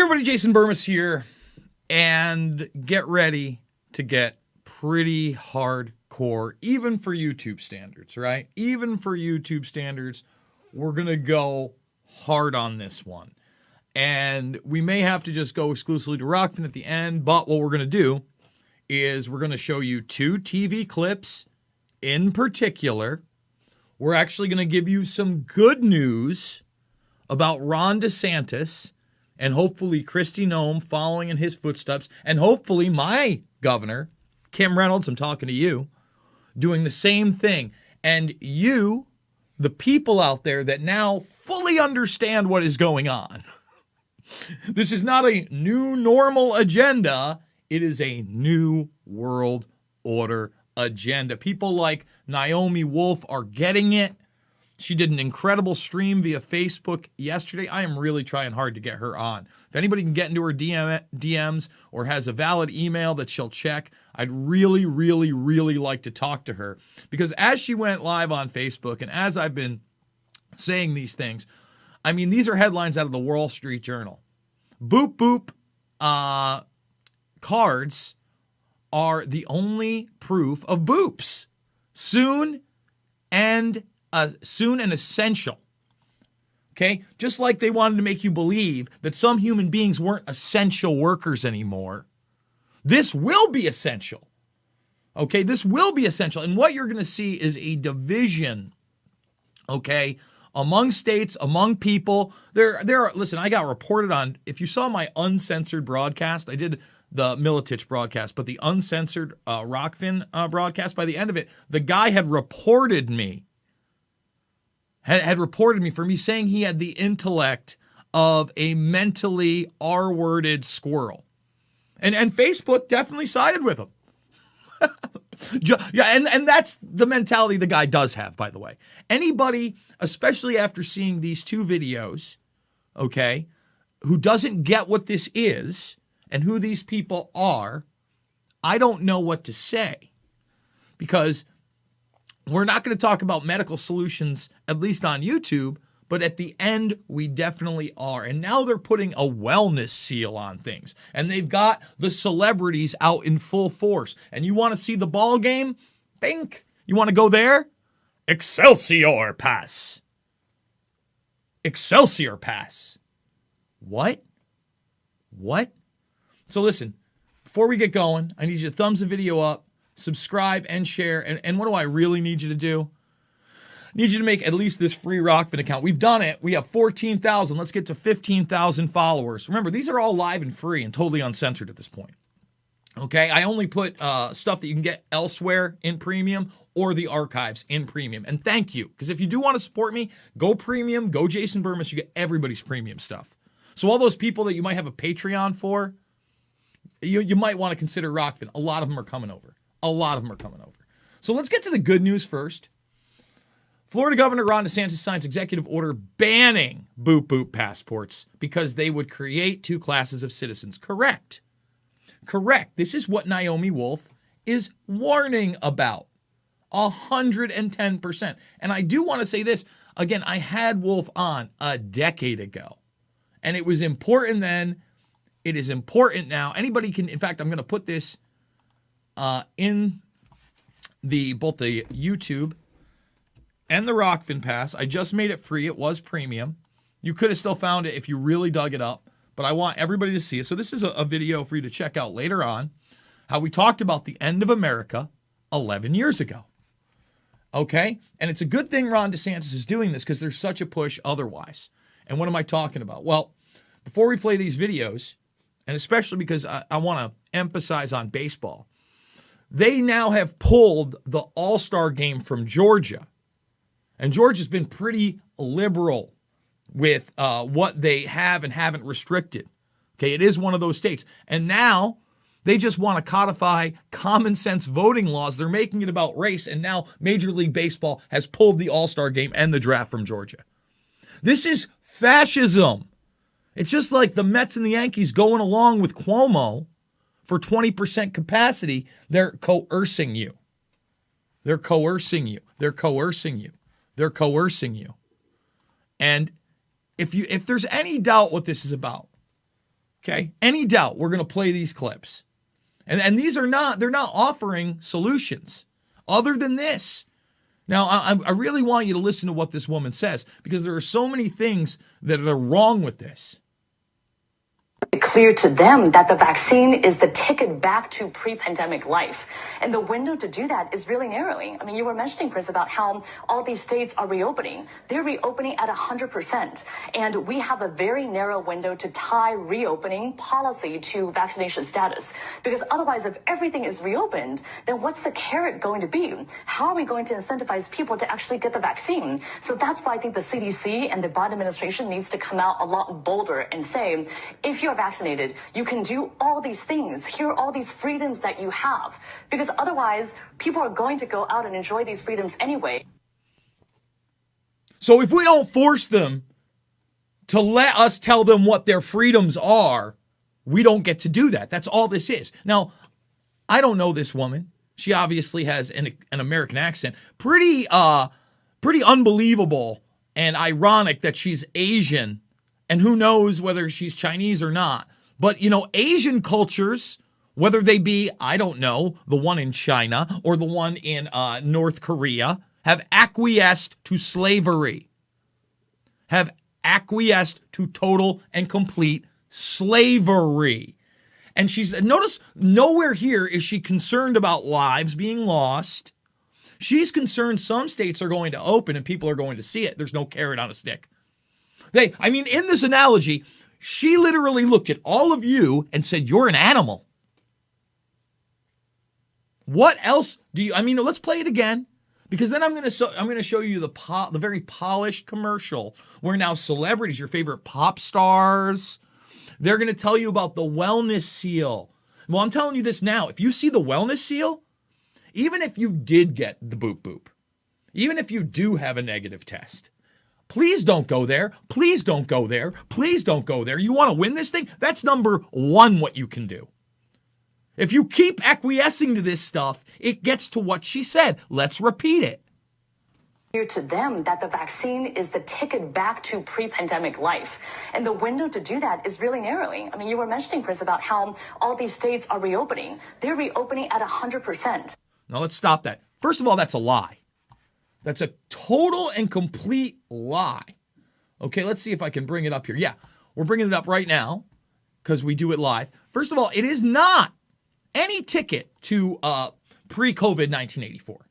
everybody, Jason Burmis here, and get ready to get pretty hardcore, even for YouTube standards, right? Even for YouTube standards, we're going to go hard on this one. And we may have to just go exclusively to Rockfin at the end, but what we're going to do is we're going to show you 2 TV clips in particular. We're actually going to give you some good news about Ron DeSantis and hopefully Kristi Noem following in his footsteps, and hopefully my governor, Kim Reynolds, I'm talking to you, doing the same thing. And you, the people out there that now fully understand what is going on. This is not a new normal agenda. It is a new world order agenda. People like Naomi Wolf are getting it. She did an incredible stream via Facebook yesterday. I am really trying hard to get her on. If anybody can get into her DMs or has a valid email that she'll check, I'd really, really, really like to talk to her. Because as she went live on Facebook and as I've been saying these things, I mean, these are headlines out of the Wall Street Journal. Boop, boop, cards are the only proof of boops. Soon and essential. Okay? Just like they wanted to make you believe that some human beings weren't essential workers anymore. This will be essential. Okay? This will be essential. And what you're going to see is a division, okay, among states, among people. There are, listen, I got reported on, if you saw my uncensored broadcast, I did the Militich broadcast, but the uncensored Rockfin broadcast, by the end of it, the guy had reported me. Had reported me for me saying he had the intellect of a mentally R-worded squirrel. And Facebook definitely sided with him. Yeah, and that's the mentality the guy does have, by the way. Anybody, especially after seeing these 2 videos, okay, who doesn't get what this is and who these people are, I don't know what to say. Because we're not going to talk about medical solutions, at least on YouTube, but at the end, we definitely are. And now they're putting a wellness seal on things. And they've got the celebrities out in full force. And you want to see the ball game? Bink. You want to go there? Excelsior Pass. Excelsior Pass. What? So listen, before we get going, I need you to thumbs the video up, subscribe and share. And what do I really need you to do? I need you to make at least this free Rockfin account. We've done it. We have 14,000. Let's get to 15,000 followers. Remember, these are all live and free and totally uncensored at this point. Okay? I only put stuff that you can get elsewhere in premium or the archives in premium. And thank you. Because if you do want to support me, go premium, go Jason Burmis. You get everybody's premium stuff. So all those people that you might have a Patreon for, you might want to consider Rockfin. A lot of them are coming over. So let's get to the good news first. Florida Governor Ron DeSantis signs executive order banning boop boop passports because they would create 2 classes of citizens. Correct. This is what Naomi Wolf is warning about. 110%. And I do want to say this. Again, I had Wolf on a decade ago. And it was important then. It is important now. Anybody can, in fact, I'm going to put this in both the YouTube and the Rockfin Pass. I just made it free. It was premium. You could have still found it if you really dug it up, but I want everybody to see it. So this is a video for you to check out later on, how we talked about the end of America 11 years ago. Okay? And it's a good thing Ron DeSantis is doing this because there's such a push otherwise. And what am I talking about? Well, before we play these videos, and especially because I want to emphasize on baseball, they now have pulled the All-Star game from Georgia. And Georgia's been pretty liberal with what they have and haven't restricted. Okay, it is one of those states. And now they just want to codify common sense voting laws. They're making it about race. And now Major League Baseball has pulled the All-Star game and the draft from Georgia. This is fascism. It's just like the Mets and the Yankees going along with Cuomo for 20% capacity. They're coercing you. They're coercing you. They're coercing you. They're coercing you. And if there's any doubt what this is about, Okay? Any doubt, we're going to play these clips. And these are not, they're not offering solutions other than this. Now, I really want you to listen to what this woman says, because there are so many things that are wrong with this. Clear to them that the vaccine is the ticket back to pre-pandemic life. And the window to do that is really narrowing. I mean, you were mentioning, Chris, about how all these states are reopening. They're reopening at 100%. And we have a very narrow window to tie reopening policy to vaccination status. Because otherwise, if everything is reopened, then what's the carrot going to be? How are we going to incentivize people to actually get the vaccine? So that's why I think the CDC and the Biden administration needs to come out a lot bolder and say, if you're vaccinated, you can do all these things. Here are all these freedoms that you have. Because otherwise, people are going to go out and enjoy these freedoms anyway. So if we don't force them to let us tell them what their freedoms are, we don't get to do that. That's all this is. Now, I don't know this woman. She obviously has an American accent. Pretty unbelievable and ironic that she's Asian. And who knows whether she's Chinese or not. But, you know, Asian cultures, whether they be, I don't know, the one in China or the one in North Korea, have acquiesced to slavery. Have acquiesced to total and complete slavery. And notice, nowhere here is she concerned about lives being lost. She's concerned some states are going to open and people are going to see it. There's no carrot on a stick. In this analogy, she literally looked at all of you and said, you're an animal. What else do you, let's play it again, because then I'm going to show you the very polished commercial where now celebrities, your favorite pop stars, they're going to tell you about the wellness seal. Well, I'm telling you this now. If you see the wellness seal, even if you did get the boop boop, even if you do have a negative test, please don't go there. Please don't go there. Please don't go there. You want to win this thing? That's number one, what you can do. If you keep acquiescing to this stuff, it gets to what she said. Let's repeat it. Clear to them that the vaccine is the ticket back to pre-pandemic life. And the window to do that is really narrowing. I mean, you were mentioning, Chris, about how all these states are reopening. They're reopening at 100%. Now let's stop that. First of all, that's a lie. That's a total and complete lie. Okay, let's see if I can bring it up here. Yeah, we're bringing it up right now because we do it live. First of all, it is not any ticket to pre-COVID 1984.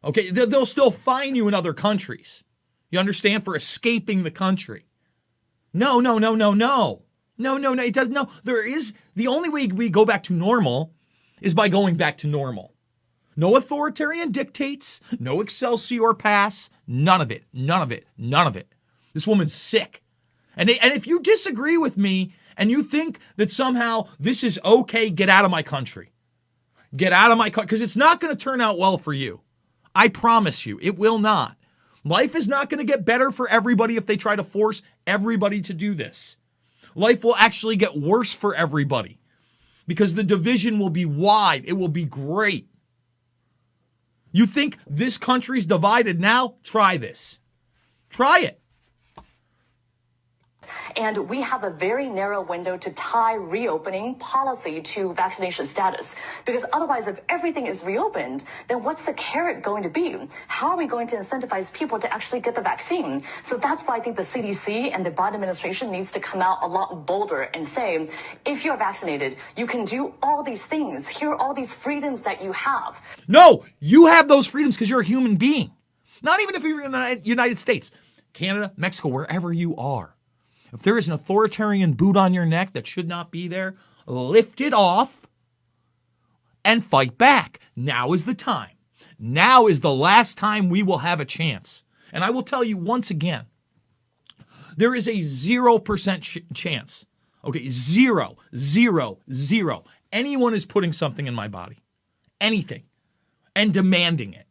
Okay, they'll still fine you in other countries. You understand? For escaping the country. No. It doesn't. No, there is. The only way we go back to normal is by going back to normal. No authoritarian dictates, no Excelsior pass, none of it. This woman's sick. And if you disagree with me and you think that somehow this is okay, get out of my country. Get out of my country, because it's not going to turn out well for you. I promise you, it will not. Life is not going to get better for everybody if they try to force everybody to do this. Life will actually get worse for everybody because the division will be wide. It will be great. You think this country's divided now? Try this. Try it. And we have a very narrow window to tie reopening policy to vaccination status. Because otherwise, if everything is reopened, then what's the carrot going to be? How are we going to incentivize people to actually get the vaccine? So that's why I think the CDC and the Biden administration needs to come out a lot bolder and say, if you're vaccinated, you can do all these things. Here are all these freedoms that you have. No, you have those freedoms because you're a human being. Not even if you're in the United States, Canada, Mexico, wherever you are. If there is an authoritarian boot on your neck that should not be there, lift it off and fight back. Now is the time. Now is the last time we will have a chance. And I will tell you once again, there is a 0% chance. Okay, 0. Anyone is putting something in my body. Anything. And demanding it.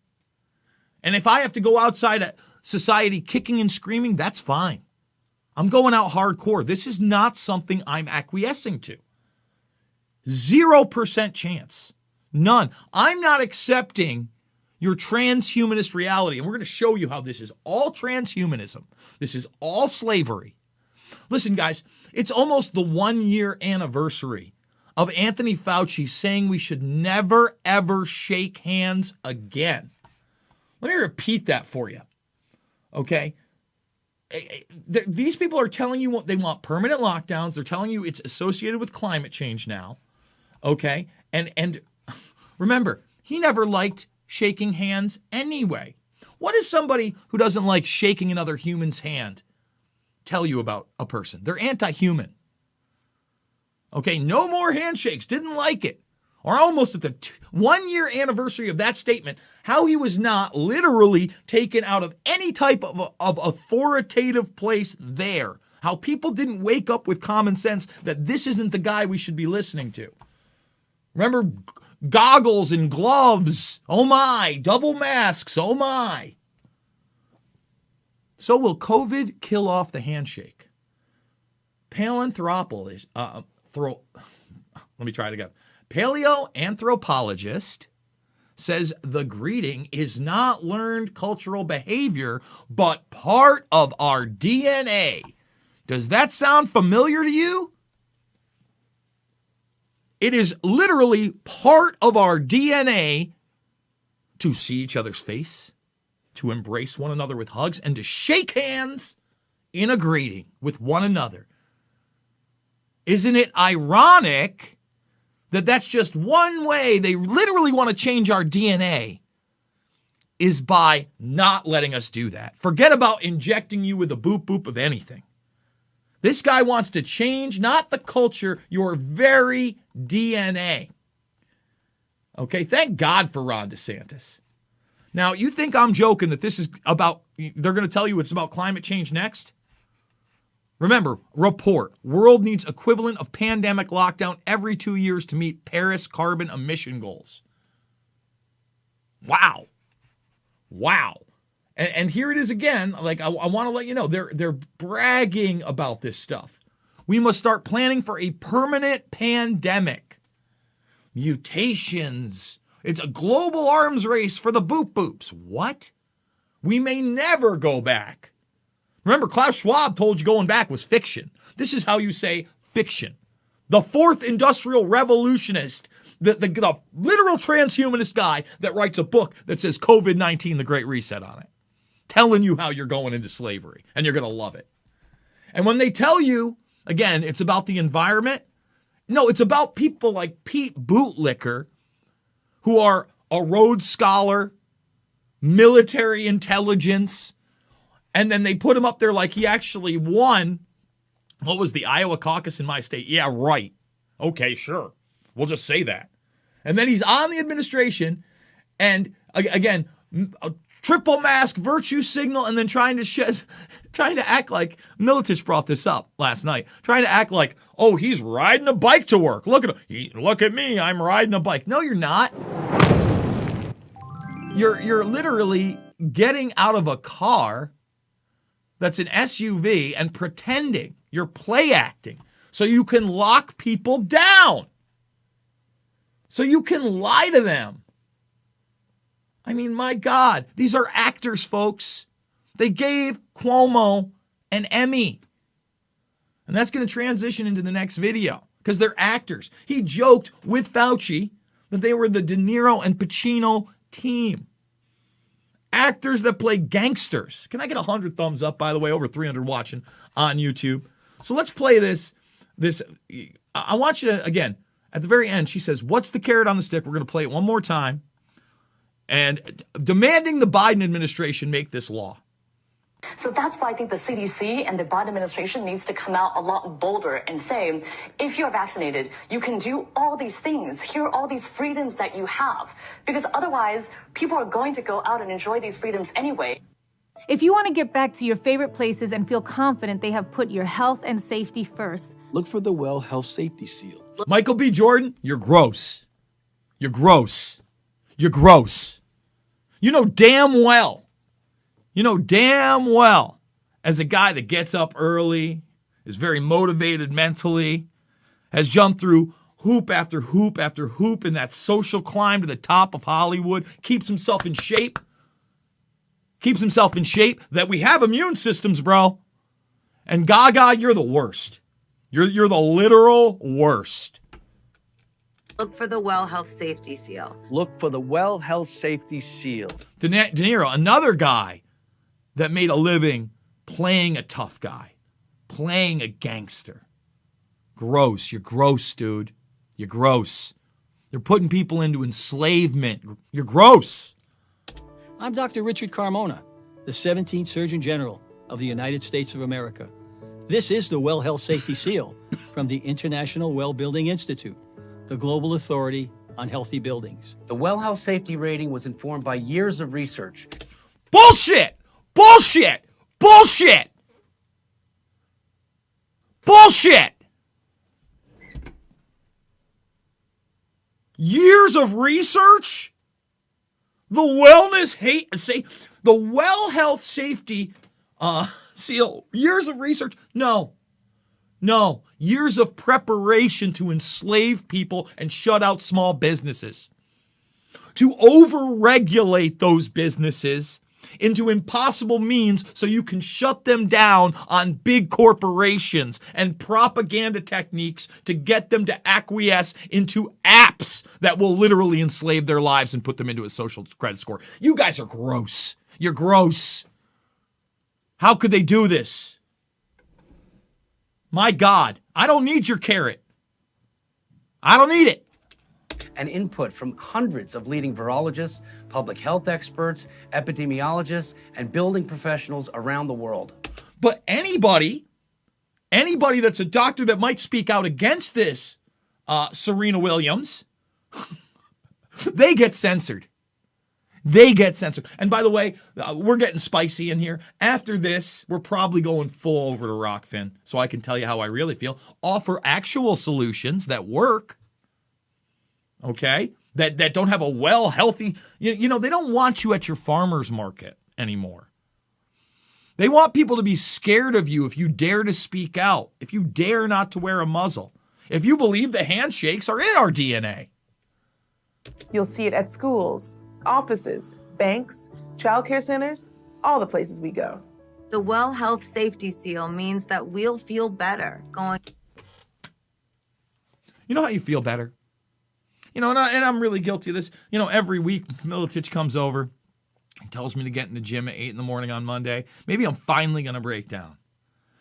And if I have to go outside of society kicking and screaming, that's fine. I'm going out hardcore. This is not something I'm acquiescing to. 0% chance. None. I'm not accepting your transhumanist reality. And we're going to show you how this is all transhumanism. This is all slavery. Listen, guys, it's almost the 1-year anniversary of Anthony Fauci saying we should never, ever shake hands again. Let me repeat that for you, okay? These people are telling you they want permanent lockdowns. They're telling you it's associated with climate change now, okay? And remember, he never liked shaking hands anyway. What does somebody who doesn't like shaking another human's hand tell you about a person? They're anti-human. Okay, no more handshakes. Didn't like it. Or almost at the 1-year anniversary of that statement, how he was not literally taken out of any type of authoritative place there. How people didn't wake up with common sense that this isn't the guy we should be listening to. Remember, goggles and gloves. Oh my. Double masks. Oh my. So will COVID kill off the handshake? Paleanthropologist. Let me try it again. Paleoanthropologist says the greeting is not learned cultural behavior, but part of our DNA. Does that sound familiar to you? It is literally part of our DNA to see each other's face, to embrace one another with hugs, and to shake hands in a greeting with one another. Isn't it ironic that that's just one way they literally want to change our DNA is by not letting us do that? Forget about injecting you with a boop boop of anything. This guy wants to change not the culture, your very DNA. Okay, thank God for Ron DeSantis. Now, you think I'm joking that this is about, they're going to tell you it's about climate change next? Remember, report. World needs equivalent of pandemic lockdown every 2 years to meet Paris carbon emission goals. Wow. Wow. And here it is again. Like, I want to let you know, they're bragging about this stuff. We must start planning for a permanent pandemic. Mutations. It's a global arms race for the boop boops. What? We may never go back. Remember, Klaus Schwab told you going back was fiction. This is how you say fiction. The fourth industrial revolutionist, the literal transhumanist guy that writes a book that says COVID-19, the Great Reset on it, telling you how you're going into slavery, and you're going to love it. And when they tell you, again, it's about the environment, no, it's about people like Pete Bootlicker, who are a Rhodes Scholar, military intelligence, and then they put him up there like he actually won. What was the Iowa caucus in my state? Yeah, right. Okay, sure. We'll just say that. And then he's on the administration, and again, a triple mask virtue signal, and then trying to act like, Militich brought this up last night, trying to act like, oh, he's riding a bike to work. Look at him. Look at me. I'm riding a bike. No, you're not. You're literally getting out of a car that's an SUV and pretending you're play acting so you can lock people down, so you can lie to them. I mean, my God, these are actors, folks. They gave Cuomo an Emmy. And that's going to transition into the next video because they're actors. He joked with Fauci that they were the De Niro and Pacino team. Actors that play gangsters. Can I get 100 thumbs up, by the way? Over 300 watching on YouTube. So let's play this. I want you to, again, at the very end, she says, what's the carrot on the stick? We're going to play it one more time. And demanding the Biden administration make this law. So that's why I think the CDC and the Biden administration needs to come out a lot bolder and say, if you're vaccinated, you can do all these things. Here are all these freedoms that you have. Because otherwise, people are going to go out and enjoy these freedoms anyway. If you want to get back to your favorite places and feel confident they have put your health and safety first, look for the Well Health Safety Seal. Michael B. Jordan, you're gross. You're gross. You're gross. You know damn well, as a guy that gets up early, is very motivated mentally, has jumped through hoop after hoop after hoop in that social climb to the top of Hollywood, keeps himself in shape, that we have immune systems, bro. And Gaga, you're the worst. You're the literal worst. Look for the Well Health Safety Seal. Look for the Well Health Safety Seal. De Niro, another guy that made a living playing a tough guy, playing a gangster. Gross. You're gross, dude. You're gross. They're putting people into enslavement. You're gross. I'm Dr. Richard Carmona, the 17th Surgeon General of the United States of America. This is the Well Health Safety Seal from the International Well Building Institute, the global authority on healthy buildings. The Well Health Safety Rating was informed by years of research. Bullshit! Bullshit! Bullshit! Bullshit! Years of research? The the Well Health Safety Seal, years of research? No. Years of preparation to enslave people and shut out small businesses. To over-regulate those businesses into impossible means so you can shut them down on big corporations and propaganda techniques to get them to acquiesce into apps that will literally enslave their lives and put them into a social credit score. You guys are gross. You're gross. How could they do this? My God, I don't need your carrot. I don't need it. And input from hundreds of leading virologists, public health experts, epidemiologists, and building professionals around the world. But anybody that's a doctor that might speak out against this, Serena Williams, they get censored. They get censored. And by the way, we're getting spicy in here. After this, we're probably going full over to Rockfin, so I can tell you how I really feel. Offer actual solutions that work. Okay? That don't have a healthy, they don't want you at your farmer's market anymore. They want people to be scared of you if you dare to speak out, if you dare not to wear a muzzle, if you believe the handshakes are in our DNA. You'll see it at schools, offices, banks, childcare centers, all the places we go. The Well Health Safety Seal means that we'll feel better going. You know how you feel better? And I'm really guilty of this. Every week, Militich comes over and tells me to get in the gym at 8 in the morning on Monday. Maybe I'm finally going to break down.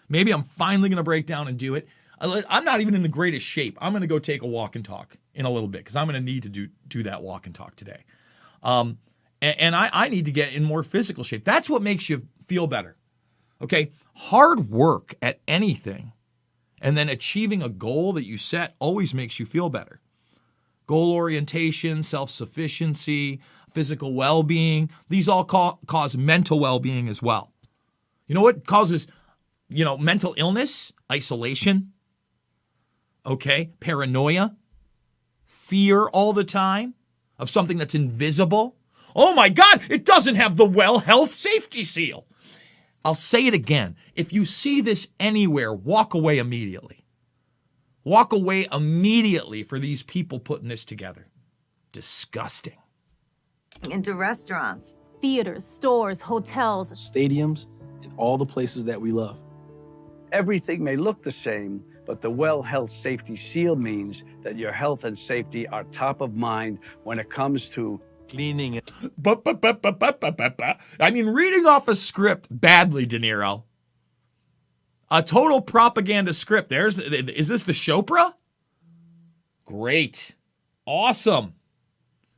Maybe I'm finally going to break down and do it. I'm not even in the greatest shape. I'm going to go take a walk and talk in a little bit because I'm going to need to do that walk and talk today. And I need to get in more physical shape. That's what makes you feel better. Okay? Hard work at anything and then achieving a goal that you set always makes you feel better. Goal orientation, self-sufficiency, physical well-being, these all cause mental well-being as well. You know what causes, mental illness? Isolation, okay? Paranoia, fear all the time of something that's invisible. Oh my God, it doesn't have the Well Health Safety Seal. I'll say it again. If you see this anywhere, walk away immediately. Walk away immediately for these people putting this together. Disgusting. Into restaurants, Theaters, stores, hotels, Stadiums, and all the places that we love. Everything may look the same, but the Well Health Safety Seal means that your health and safety are top of mind when it comes to Cleaning it. Reading off a script badly, De Niro. A total propaganda script. Is this the Chopra? Great. Awesome.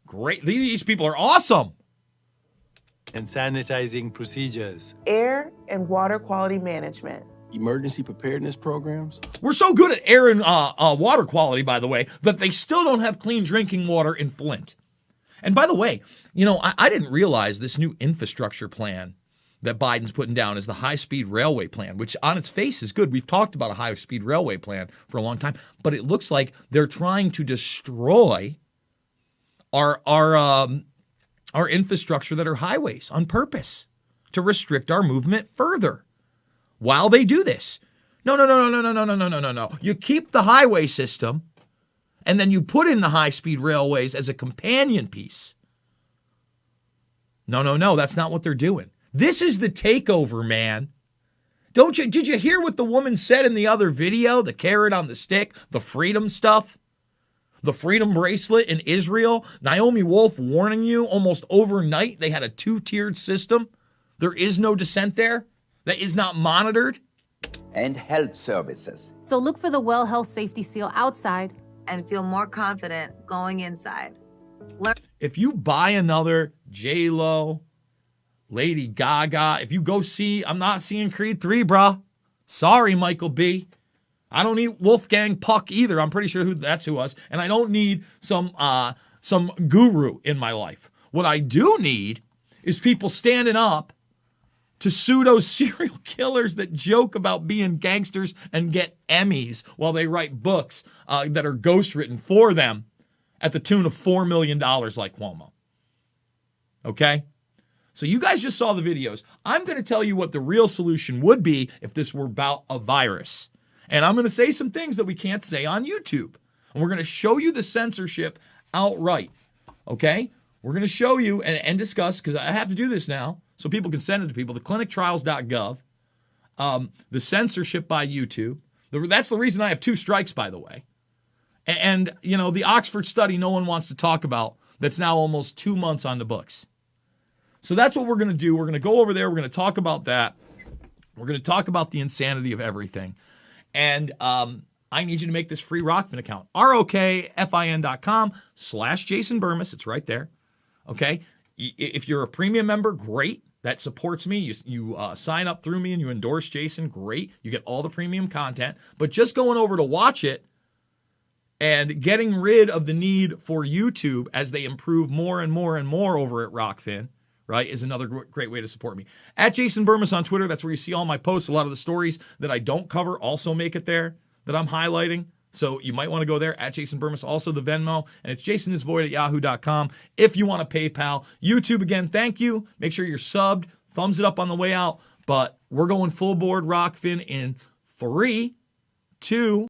Great. These people are awesome. And sanitizing procedures. Air and water quality management. Emergency preparedness programs. We're so good at air and water quality, by the way, that they still don't have clean drinking water in Flint. And by the way, I didn't realize this new infrastructure plan that Biden's putting down is the high-speed railway plan, which on its face is good. We've talked about a high-speed railway plan for a long time, but it looks like they're trying to destroy our infrastructure that are highways on purpose to restrict our movement further while they do this. No. You keep the highway system, and then you put in the high-speed railways as a companion piece. No, that's not what they're doing. This is the takeover, man. Did you hear what the woman said in the other video? The carrot on the stick, the freedom stuff, the freedom bracelet in Israel. Naomi Wolf warning you almost overnight they had a 2-tiered system. There is no dissent there. That is not monitored. And health services. So look for the Well Health Safety Seal outside. And feel more confident going inside. If you buy another J-Lo, Lady Gaga, if you go see, I'm not seeing Creed 3, brah. Sorry, Michael B. I don't need Wolfgang Puck either. I'm pretty sure that's who was. And I don't need some guru in my life. What I do need is people standing up to pseudo serial killers that joke about being gangsters and get Emmys while they write books that are ghostwritten for them at the tune of $4 million like Cuomo. Okay? So you guys just saw the videos. I'm going to tell you what the real solution would be if this were about a virus. And I'm going to say some things that we can't say on YouTube. And we're going to show you the censorship outright. Okay? We're going to show you and discuss, because I have to do this now so people can send it to people, the clinictrials.gov, the censorship by YouTube. That's the reason I have 2 strikes, by the way. And, you know, the Oxford study no one wants to talk about that's now almost 2 months on the books. So that's what we're going to do. We're going to go over there. We're going to talk about that. We're going to talk about the insanity of everything. And I need you to make this free Rockfin account. ROKFIN.com/Jason Burmis. It's right there. Okay? If you're a premium member, great. That supports me. You sign up through me and you endorse Jason, great. You get all the premium content. But just going over to watch it and getting rid of the need for YouTube as they improve more and more and more over at Rockfin, right, is another great way to support me. At Jason Burmis on Twitter, that's where you see all my posts. A lot of the stories that I don't cover also make it there that I'm highlighting. So you might want to go there, at Jason Burmis. Also the Venmo, and it's jasonisvoid@yahoo.com if you want to PayPal. YouTube, again, thank you. Make sure you're subbed. Thumbs it up on the way out. But we're going full board Rockfin in 3, 2,